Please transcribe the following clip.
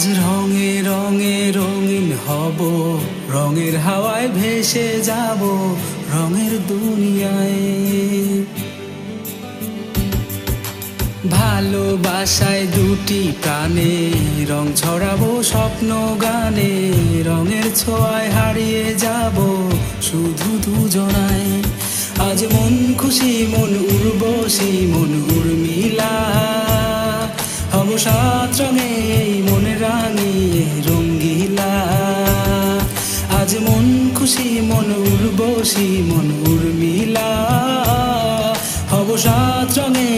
আজ রঙে রঙে রঙিন হব, রঙের হাওয়ায় ভেসে যাব রঙের দুনিয়ায়। ভালোবাসায় দুটি প্রাণে রং ছড়াবো স্বপ্ন গানে, রঙের ছোঁয়ায় হারিয়ে যাব শুধু দুজনায়। আজ মন খুশি মন উর্বশী মন উর্মিলা, হব সাত রঙে এই মন রাঙিয়ে রঙ্গিলা। আজ মন খুশি মন উর্বশী মন উর্মিলা, হব সাত রঙে